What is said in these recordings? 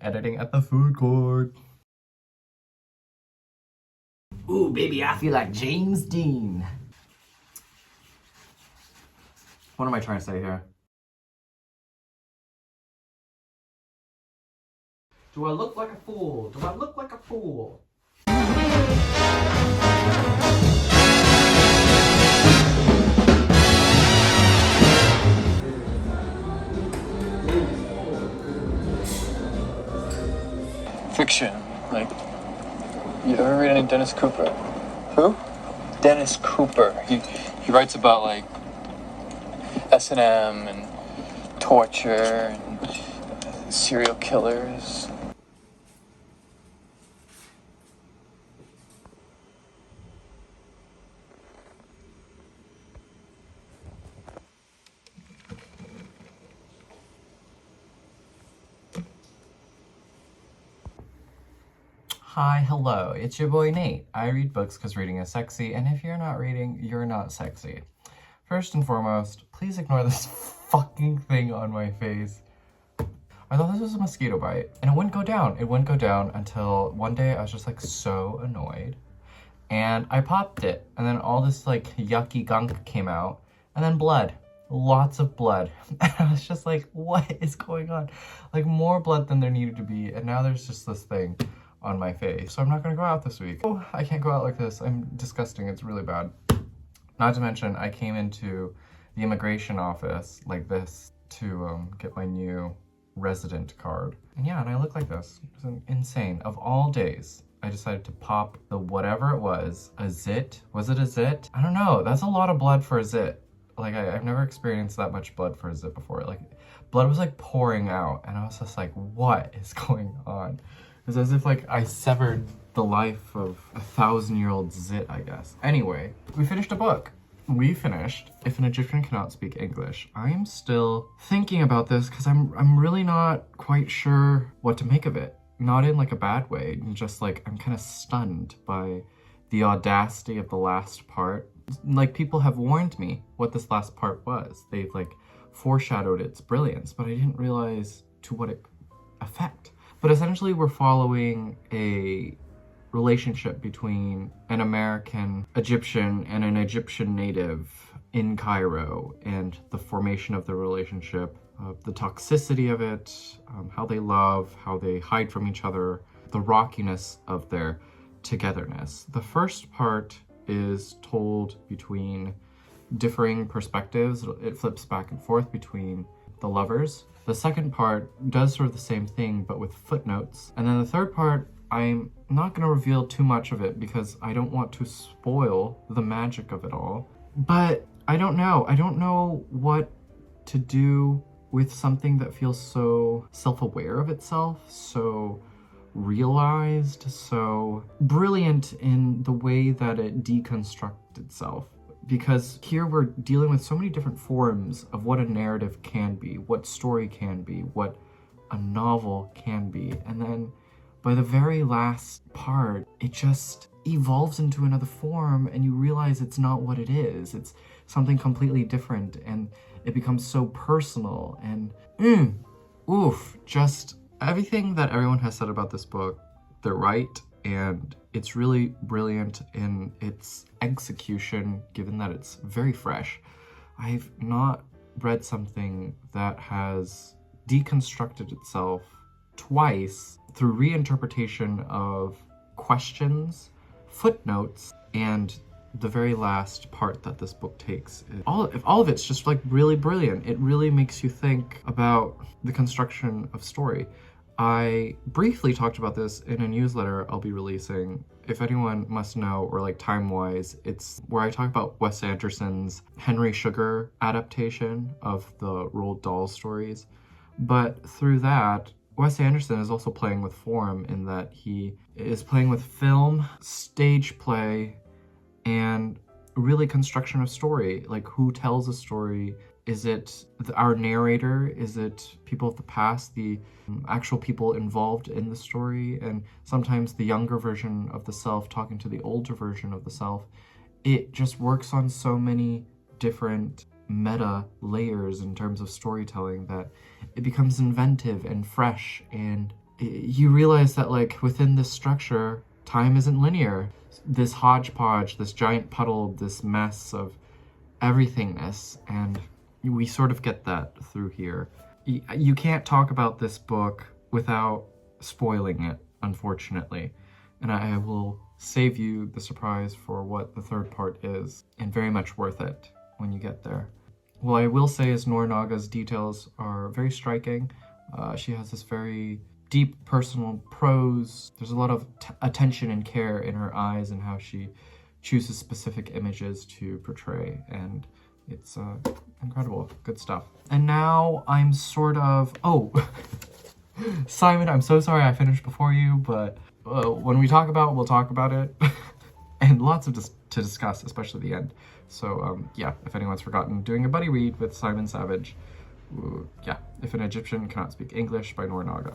editing at the food court. Ooh, baby, I feel like James Dean. What am I trying to say here? Do I look like a fool? Do I look like a fool? Fiction, like, you ever read any Dennis Cooper? Who? Dennis Cooper. He writes about like S&M and torture and serial killers. Hi, hello, it's your boy Nate. I read books because reading is sexy, and if you're not reading, you're not sexy. First and foremost, please ignore this fucking thing on my face. I thought this was a mosquito bite, and it wouldn't go down. It wouldn't go down until one day I was just like so annoyed, and I popped it, and then all this like yucky gunk came out, and then blood. Lots of blood. And I was just like, what is going on? Like more blood than there needed to be, and now there's just this thing on my face. So I'm not gonna go out this week. Oh, I can't go out like this. I'm disgusting. It's really bad. Not to mention, I came into the immigration office like this to get my new resident card. And yeah, and I look like this. It's insane. Of all days, I decided to pop the whatever it was, a zit. Was it a zit? I don't know. That's a lot of blood for a zit. Like, I've never experienced that much blood for a zit before. Like, blood was like pouring out, and I was just like, what is going on? It's as if like I severed the life of a 1,000-year-old zit, I guess. Anyway, we finished a book. We finished If an Egyptian Cannot Speak English. I am still thinking about this because I'm really not quite sure what to make of it. Not in like a bad way, just like I'm kind of stunned by the audacity of the last part. Like, people have warned me what this last part was. They've like foreshadowed its brilliance, but I didn't realize to what effect. But essentially we're following a relationship between an American Egyptian and an Egyptian native in Cairo, and the formation of the relationship, the toxicity of it, how they love, how they hide from each other, the rockiness of their togetherness. The first part is told between differing perspectives. It flips back and forth between the lovers. The second part does sort of the same thing, but with footnotes. And then the third part, I'm not going to reveal too much of it because I don't want to spoil the magic of it all. But I don't know. I don't know what to do with something that feels so self-aware of itself, so realized, so brilliant in the way that it deconstructs itself. Because here we're dealing with so many different forms of what a narrative can be, what story can be, what a novel can be. And then by the very last part, it just evolves into another form, and you realize it's not what it is. It's something completely different, and it becomes so personal, and just everything that everyone has said about this book, they're right. And it's really brilliant in its execution, given that it's very fresh. I've not read something that has deconstructed itself twice through reinterpretation of questions, footnotes, and the very last part that this book takes. All of it's just like really brilliant. It really makes you think about the construction of story. I briefly talked about this in a newsletter I'll be releasing. If anyone must know, or like time-wise, it's where I talk about Wes Anderson's Henry Sugar adaptation of the Roald Dahl stories. But through that, Wes Anderson is also playing with form in that he is playing with film, stage play, and really construction of story. Like, who tells a story? Is it our narrator? Is it people of the past, the actual people involved in the story? And sometimes the younger version of the self talking to the older version of the self. It just works on so many different meta layers in terms of storytelling that it becomes inventive and fresh, and you realize that like within this structure, time isn't linear. This hodgepodge, this giant puddle, this mess of everythingness, and we sort of get that through here. You can't talk about this book without spoiling it, unfortunately, and I will save you the surprise for what the third part is, and very much worth it when you get there. What I will say is Noor Naga's details are very striking. She has this very deep personal prose. There's a lot of attention and care in her eyes and how she chooses specific images to portray, and it's incredible. Good stuff. And now I'm sort of... Oh, Simon, I'm so sorry I finished before you, but when we talk about it, we'll talk about it. And lots of to discuss, especially the end. So yeah, if anyone's forgotten, doing a buddy read with Simon Savage. Yeah, If an Egyptian Cannot Speak English by Noor Naga.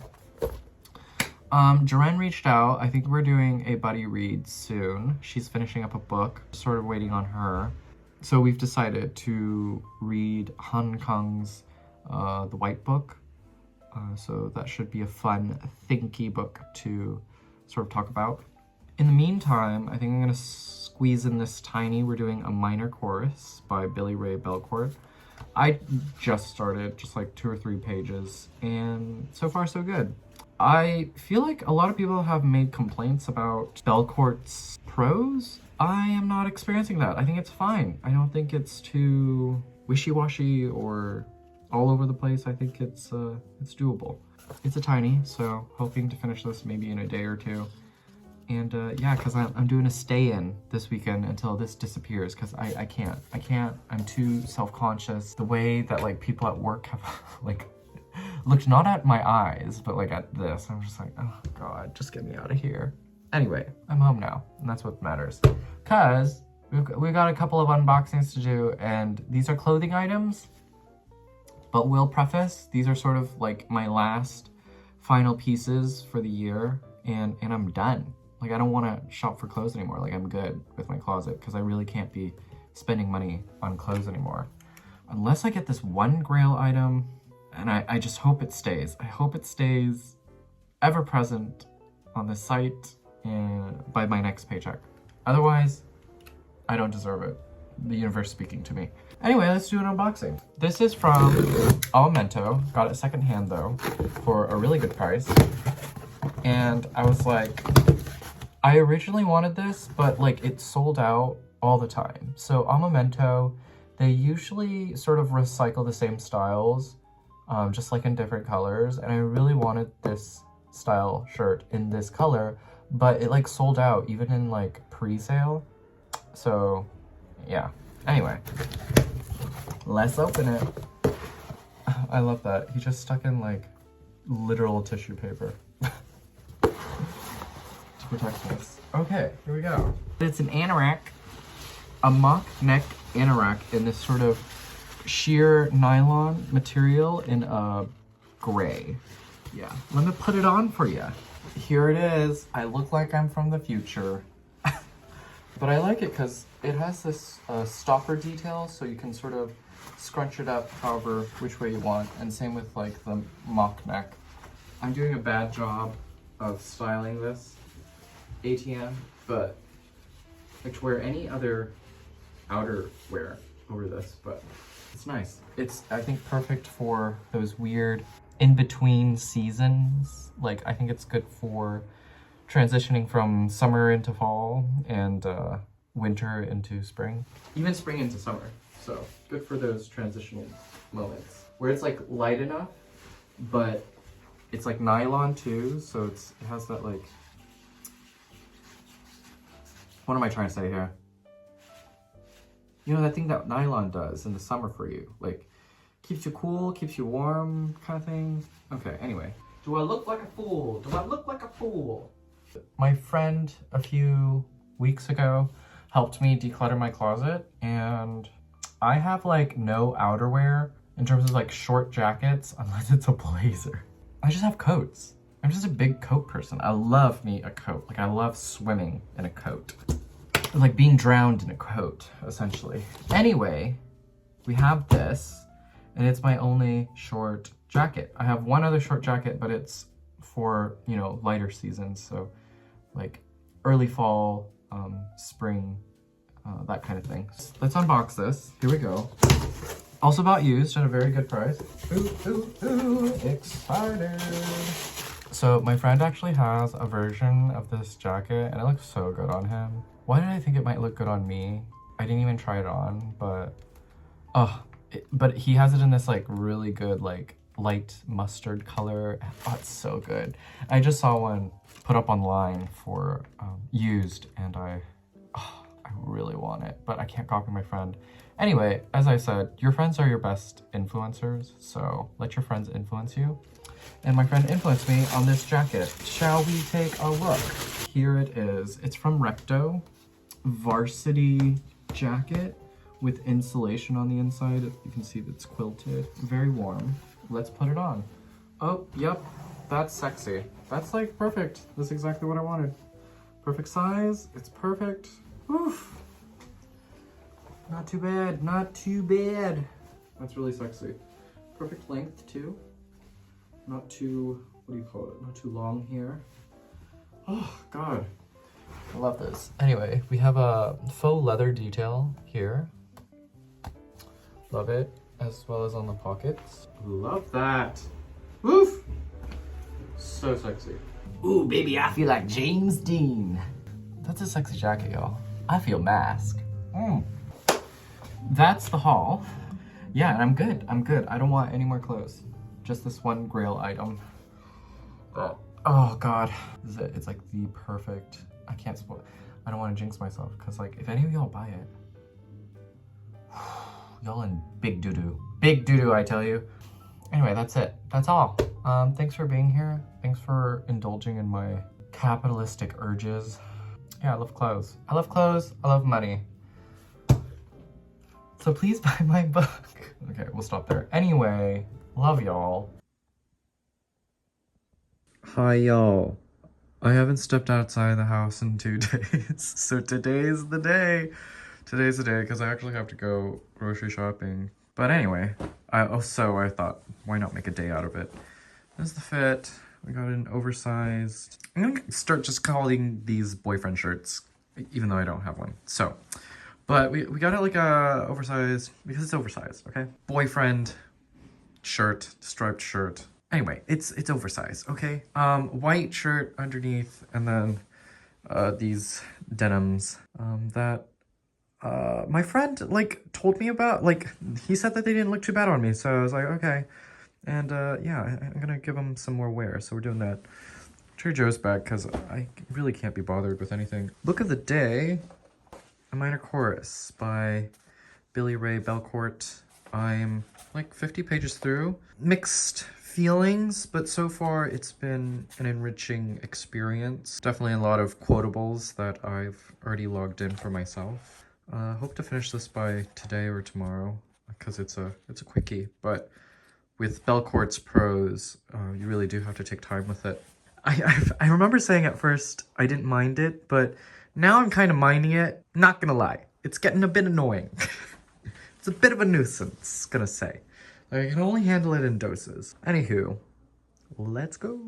Jaren reached out. I think we're doing a buddy read soon. She's finishing up a book, sort of waiting on her. So we've decided to read Han Kang's The White Book. So that should be a fun, thinky book to sort of talk about. In the meantime, I think I'm gonna squeeze in this tiny. We're doing A Minor Chorus by Billy Ray Belcourt. I just started, just like 2 or 3 pages, and so far so good. I feel like a lot of people have made complaints about Belcourt's prose. I am not experiencing that. I think it's fine. I don't think it's too wishy-washy or all over the place. I think it's doable. It's a tiny, so hoping to finish this maybe in a day or 2. And yeah, because I'm doing a stay-in this weekend until this disappears, because I can't. I'm too self-conscious. The way that like people at work have like looked not at my eyes, but like at this. I'm just like, oh God, just get me out of here. Anyway, I'm home now, and that's what matters. Because we've got a couple of unboxings to do, and these are clothing items. But we'll preface, these are sort of like my last final pieces for the year, and I'm done. Like, I don't want to shop for clothes anymore. Like, I'm good with my closet because I really can't be spending money on clothes anymore. Unless I get this one grail item, and I just hope it stays. I hope it stays ever present on the site and by my next paycheck. Otherwise, I don't deserve it. The universe speaking to me. Anyway, let's do an unboxing. This is from Amomento. Got it secondhand though, for a really good price. And I was like, I originally wanted this, but like it sold out all the time. So Amomento, they usually sort of recycle the same styles, just like in different colors. And I really wanted this style shirt in this color, but it like sold out even in like pre-sale. So yeah, anyway, let's open it. I love that. He just stuck in like literal tissue paper. Protect this. Okay, here we go. It's an anorak, a mock neck anorak in this sort of sheer nylon material in a gray. Yeah, let me put it on for you. Here it is. I look like I'm from the future. But I like it because it has this stopper detail, so you can sort of scrunch it up however which way you want, and same with like the mock neck. I'm doing a bad job of styling this ATM, but I could wear any other outerwear over this, but it's nice. It's, I think, perfect for those weird in-between seasons. Like, I think it's good for transitioning from summer into fall and winter into spring. Even spring into summer. So, good for those transitional moments. Where it's like light enough, but it's like nylon too, so it has that like... What am I trying to say here? You know, that thing that nylon does in the summer for you. Like, keeps you cool, keeps you warm, kind of thing. Okay, anyway. Do I look like a fool? Do I look like a fool? My friend a few weeks ago helped me declutter my closet, and I have like no outerwear in terms of like short jackets unless it's a blazer. I just have coats. I'm just a big coat person. I love me a coat. Like, I love swimming in a coat. Like being drowned in a coat, essentially. Anyway, we have this, and it's my only short jacket. I have one other short jacket, but it's for, you know, lighter seasons. So like early fall, spring, that kind of thing. Let's unbox this. Here we go. Also bought used at a very good price. Excited. So my friend actually has a version of this jacket and it looks so good on him. Why did I think it might look good on me? I didn't even try it on, but but he has it in this like really good like light mustard color. Oh, it's so good. I just saw one put up online for used and I really want it, but I can't copy my friend. Anyway, as I said, your friends are your best influencers, so let your friends influence you. And my friend influenced me on this jacket. Shall we take a look? Here it is. It's from Recto. Varsity jacket with insulation on the inside. You can see it's quilted. Very warm. Let's put it on. Oh, yep. That's sexy. That's like perfect. That's exactly what I wanted. Perfect size. It's perfect. Oof. Not too bad. Not too bad. That's really sexy. Perfect length too. Not too, what do you call it? Not too long here. Oh, God. I love this. Anyway, we have a faux leather detail here. Love it. As well as on the pockets. Love that. Woof! So sexy. Ooh, baby, I feel like James Dean. That's a sexy jacket, y'all. I feel mask. That's the haul. Yeah, and I'm good. I'm good. I don't want any more clothes. Just this one grail item. Oh God. This is it. It's like the perfect, I can't spoil. I don't want to jinx myself because like if any of y'all buy it, y'all in big doo-doo. Big doo-doo, I tell you. Anyway, that's it. That's all. Thanks for being here. Thanks for indulging in my capitalistic urges. Yeah, I love clothes. I love clothes. I love money. So please buy my book. Okay, we'll stop there. Anyway, love y'all. Hi y'all. I haven't stepped outside the house in 2 days. So today's the day. Today's the day because I actually have to go grocery shopping. But anyway, I thought, why not make a day out of it? This is the fit. We got an oversized. I'm gonna start just calling these boyfriend shirts, even though I don't have one. So, but we got it like a oversized, because it's oversized, okay? Boyfriend shirt, striped shirt. Anyway, it's oversized, okay? White shirt underneath, and then these denims that my friend like told me about. Like he said that they didn't look too bad on me, so I was like, okay. And yeah, I'm gonna give them some more wear, so we're doing that. Trader Joe's back because I really can't be bothered with anything. Book of the day, A Minor Chorus by Billy Ray Belcourt. I'm like 50 pages through. Mixed feelings, but so far it's been an enriching experience. Definitely a lot of quotables that I've already logged in for myself. Hope to finish this by today or tomorrow because it's a quickie, but with Belcourt's prose, you really do have to take time with it. I remember saying at first I didn't mind it, but now I'm kind of minding it. Not gonna lie, it's getting a bit annoying. It's a bit of a nuisance, gonna say. I can only handle it in doses. Anywho, let's go.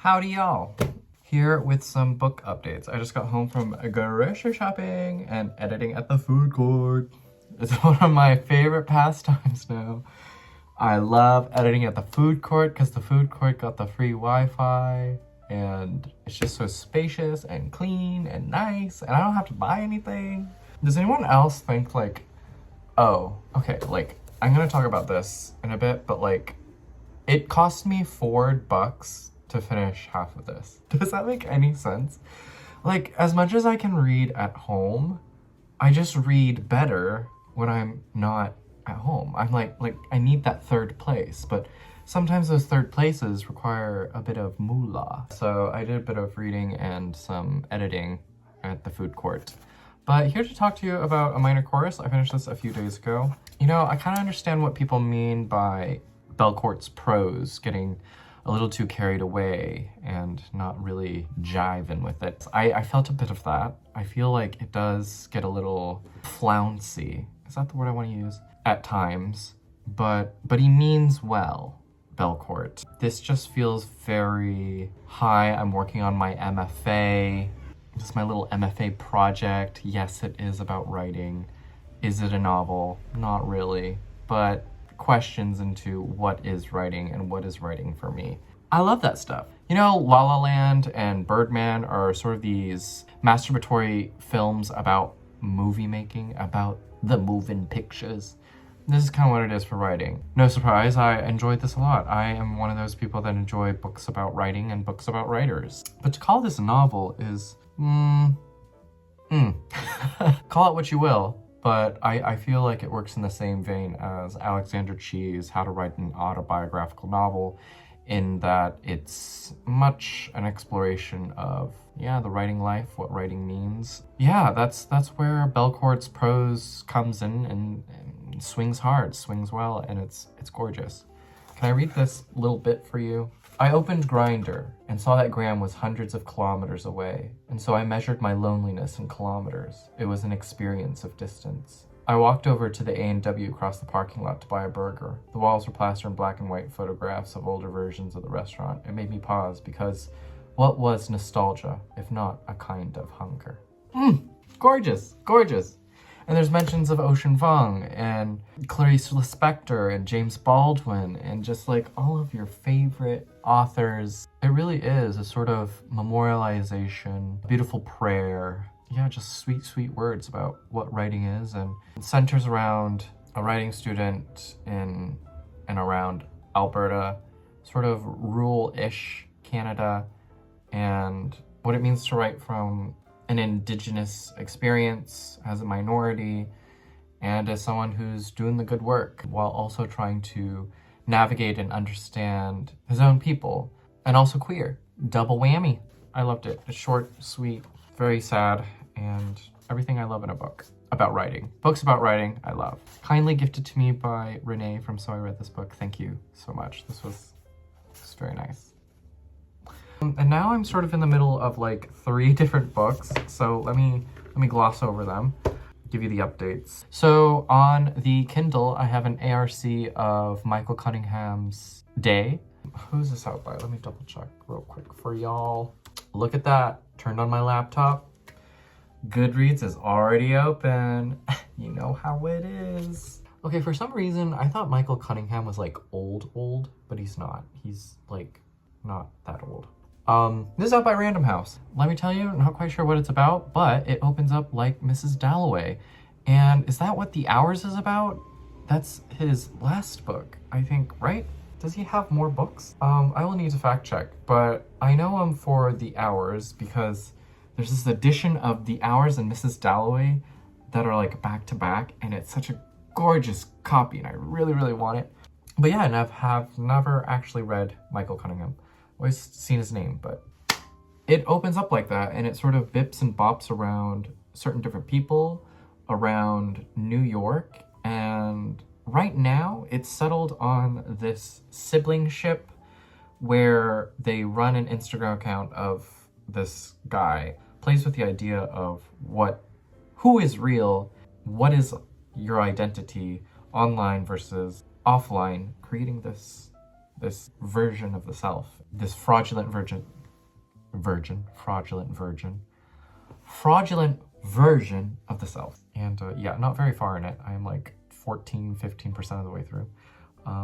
Howdy y'all! Here with some book updates. I just got home from grocery shopping and editing at the food court. It's one of my favorite pastimes now. I love editing at the food court because the food court got the free Wi-Fi and it's just so spacious and clean and nice and I don't have to buy anything. Does anyone else think like, oh, okay, like I'm gonna talk about this in a bit, but like it cost me $4 to finish half of this. Does that make any sense? Like, as much as I can read at home, I just read better when I'm not at home. I'm like I need that third place, but sometimes those third places require a bit of moolah. So I did a bit of reading and some editing at the food court. But here to talk to you about A Minor Chorus. I finished this a few days ago. You know, I kind of understand what people mean by Belcourt's prose getting a little too carried away and not really jiving with it. I felt a bit of that. I feel like it does get a little flouncy. Is that the word I want to use? At times. But he means well, Belcourt. This just feels very, hi, I'm working on my MFA. This is my little MFA project. Yes, it is about writing. Is it a novel? Not really. But questions into what is writing and what is writing for me. I love that stuff. You know, La La Land and Birdman are sort of these masturbatory films about movie making, about the moving pictures. This is kind of what it is for writing. No surprise, I enjoyed this a lot. I am one of those people that enjoy books about writing and books about writers. But to call this a novel is, call it what you will. But I feel like it works in the same vein as Alexander Chee's How to Write an Autobiographical Novel, in that it's much an exploration of, the writing life, what writing means. Yeah, that's where Belcourt's prose comes in and swings hard, swings well, and it's gorgeous. Can I read this little bit for you? I opened Grindr and saw that Graham was hundreds of kilometers away, and so I measured my loneliness in kilometers. It was an experience of distance. I walked over to the A&W across the parking lot to buy a burger. The walls were plastered in black and white photographs of older versions of the restaurant. It made me pause because what was nostalgia, if not a kind of hunger? Gorgeous, gorgeous. And there's mentions of Ocean Vuong and Clarice Lispector and James Baldwin and just like all of your favorite authors. It really is a sort of memorialization, beautiful prayer. Yeah, just sweet, sweet words about what writing is, and it centers around a writing student in and around Alberta, sort of rural-ish Canada, and what it means to write from an Indigenous experience as a minority and as someone who's doing the good work while also trying to navigate and understand his own people and also queer. Double whammy. I loved it. It's short, sweet, very sad, and everything I love in a book about writing. Books about writing, I love. Kindly gifted to me by Renee from So I Read This Book. Thank you so much. This was very nice. And now I'm sort of in the middle of like 3 different books, so let me gloss over them, give you the updates. So on the Kindle, I have an ARC of Michael Cunningham's Day. Who's this out by? Let me double check real quick for y'all. Look at that, turned on my laptop. Goodreads is already open. You know how it is. Okay, for some reason, I thought Michael Cunningham was like old, but he's not. He's like not that old. This is out by Random House. Let me tell you, I'm not quite sure what it's about, but it opens up like Mrs. Dalloway. And is that what The Hours is about? That's his last book, I think, right? Does he have more books? I will need to fact check, but I know him for The Hours because there's this edition of The Hours and Mrs. Dalloway that are like back to back, and it's such a gorgeous copy, and I really, really want it. But yeah, and I have never actually read Michael Cunningham. Always seen his name, but it opens up like that, and it sort of bips and bops around certain different people around New York, and right now it's settled on this sibling ship where they run an Instagram account of this guy, plays with the idea of who is real, what is your identity online versus offline, creating this this version of the self, this fraudulent version of the self. And yeah, not very far in it. I am like 15% of the way through.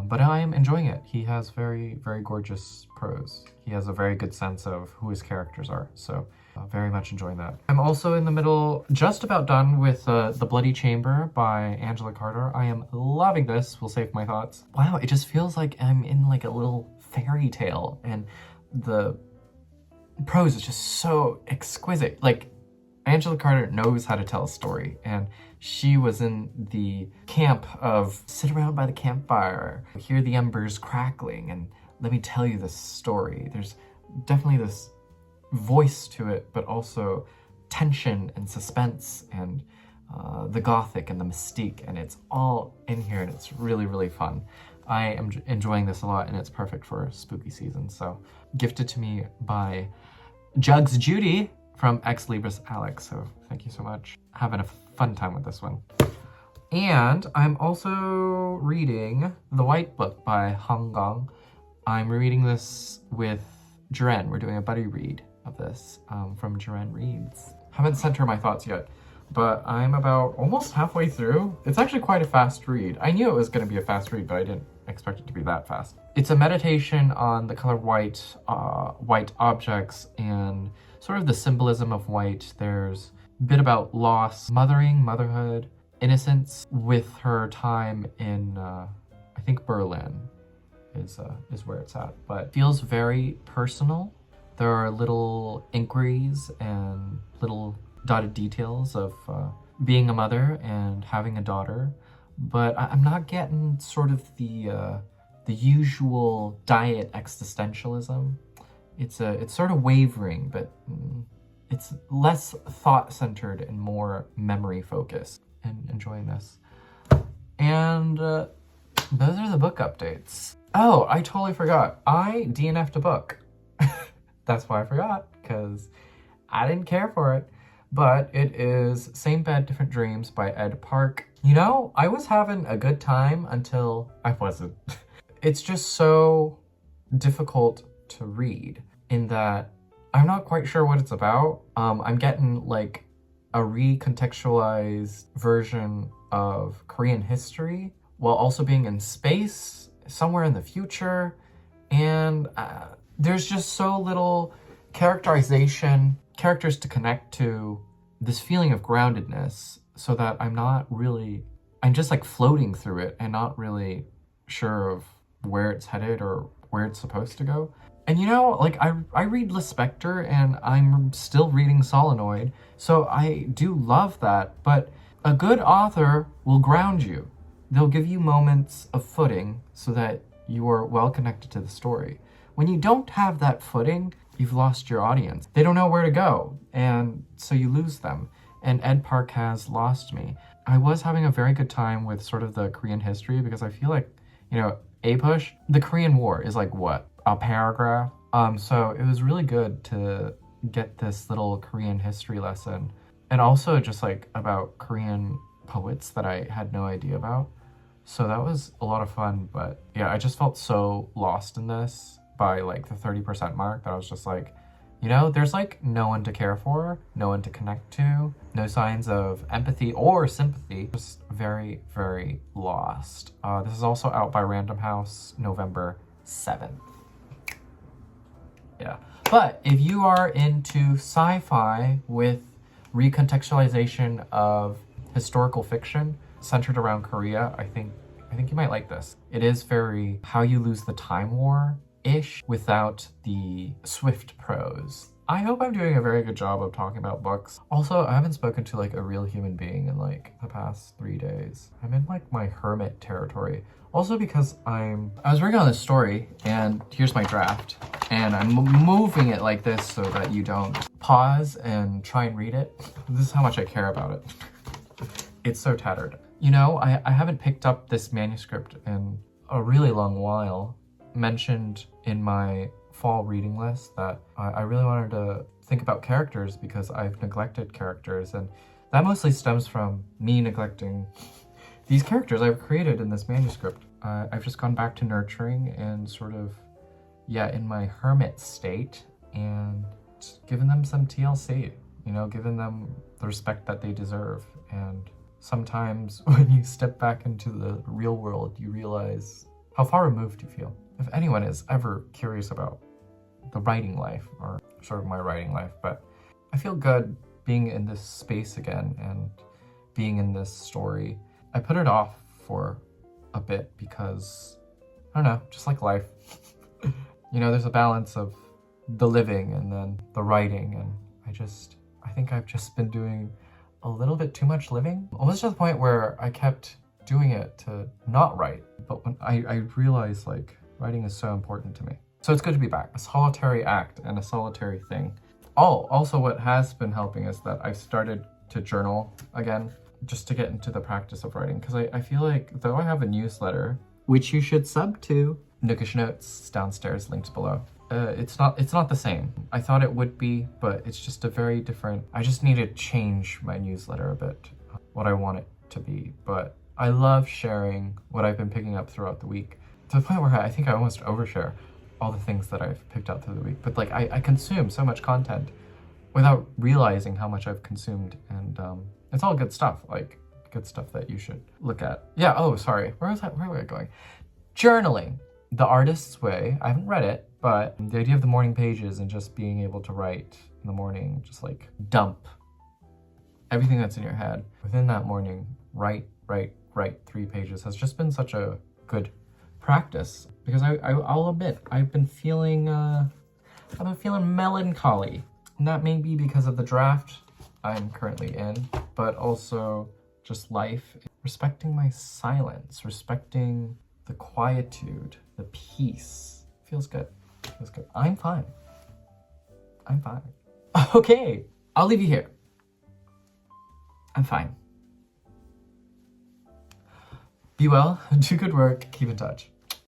But I am enjoying it. He has very, very gorgeous prose. He has a very good sense of who his characters are. So very much enjoying that. I'm also in the middle, just about done with The Bloody Chamber by Angela Carter. I am loving this. We'll save my thoughts. Wow, it just feels like I'm in like a little fairy tale, and the prose is just so exquisite. Like, Angela Carter knows how to tell a story, and she was in the camp of sit around by the campfire, hear the embers crackling, and let me tell you this story. There's definitely this voice to it, but also tension and suspense and the gothic and the mystique, and it's all in here, and it's really, really fun. I am enjoying this a lot, and it's perfect for spooky season. So, gifted to me by Jugs Judy from Ex Libris Alex, so thank you so much. Having a fun time with this one. And I'm also reading The White Book by Hong Gong. I'm reading this with Jaren. We're doing a buddy read of this from Jaren Reads. Haven't sent her my thoughts yet, but I'm about almost halfway through. It's actually quite a fast read. I knew it was going to be a fast read, but I didn't expect it to be that fast. It's a meditation on the color white, white objects, and sort of the symbolism of white. There's a bit about loss, mothering, motherhood, innocence with her time in, I think Berlin is where it's at, but feels very personal. There are little inquiries and little dotted details of being a mother and having a daughter, but I'm not getting sort of the usual diet existentialism. It's sort of wavering, but it's less thought-centered and more memory-focused, and enjoying this. And those are the book updates. Oh, I totally forgot. I DNF'd a book. That's why I forgot, because I didn't care for it. But it is Same Bed, Different Dreams by Ed Park. You know, I was having a good time until I wasn't. It's just so difficult to read in that I'm not quite sure what it's about. I'm getting like a recontextualized version of Korean history while also being in space somewhere in the future, and there's just so little characterization, characters to connect to, this feeling of groundedness, so that I'm just like floating through it and not really sure of where it's headed or where it's supposed to go. And you know, like I read Lispector and I'm still reading Solenoid, so I do love that, but a good author will ground you. They'll give you moments of footing so that you are well connected to the story. When you don't have that footing, you've lost your audience. They don't know where to go, and so you lose them. And Ed Park has lost me. I was having a very good time with sort of the Korean history, because I feel like, you know, A-Push, the Korean War is like, what, a paragraph? So it was really good to get this little Korean history lesson, and also just like about Korean poets that I had no idea about. So that was a lot of fun, but yeah, I just felt so lost in this by like the 30% mark that I was just like, you know, there's like no one to care for, no one to connect to, no signs of empathy or sympathy, just very, very lost. This is also out by Random House, November 7th. Yeah, but if you are into sci-fi with recontextualization of historical fiction centered around Korea, I think you might like this. It is very How You Lose the Time War-ish without the swift prose. I hope I'm doing a very good job of talking about books. Also, I haven't spoken to like a real human being in like the past 3 days. I'm in like my hermit territory. Also because I was working on this story, and here's my draft, and I'm moving it like this so that you don't pause and try and read it. This is how much I care about it. It's so tattered. You know, I haven't picked up this manuscript in a really long while. Mentioned in my fall reading list that I really wanted to think about characters because I've neglected characters, and that mostly stems from me neglecting these characters I've created in this manuscript. I've just gone back to nurturing and sort of, yeah, in my hermit state, and just giving them some TLC, you know, giving them the respect that they deserve. And sometimes when you step back into the real world, you realize how far removed you feel. If anyone is ever curious about the writing life, or sort of my writing life, but I feel good being in this space again and being in this story. I put it off for a bit because, I don't know, just like life. You know, there's a balance of the living and then the writing, and I think I've just been doing a little bit too much living. Almost to the point where I kept doing it to not write. But when I realized, like, writing is so important to me. So it's good to be back. A solitary act and a solitary thing. Oh, also what has been helping is that I've started to journal again, just to get into the practice of writing. Because I feel like, though I have a newsletter, which you should sub to, Nookish Notes downstairs, linked below. It's not the same. I thought it would be, but it's just a very different, I just need to change my newsletter a bit, what I want it to be. But I love sharing what I've been picking up throughout the week, to the point where I think I almost overshare all the things that I've picked up through the week. But like, I consume so much content without realizing how much I've consumed, and it's all good stuff, like good stuff that you should look at. Yeah, oh, sorry, where was I going? Journaling, the artist's way. I haven't read it, but the idea of the morning pages and just being able to write in the morning, just like dump everything that's in your head within that morning, write 3 pages, has just been such a good practice. Because I'll admit, I've been feeling melancholy. And that may be because of the draft I'm currently in, but also just life. Respecting my silence, respecting the quietude, the peace. Feels good. Feels good. I'm fine. I'm fine. Okay, I'll leave you here. I'm fine. Be well, do good work, keep in touch.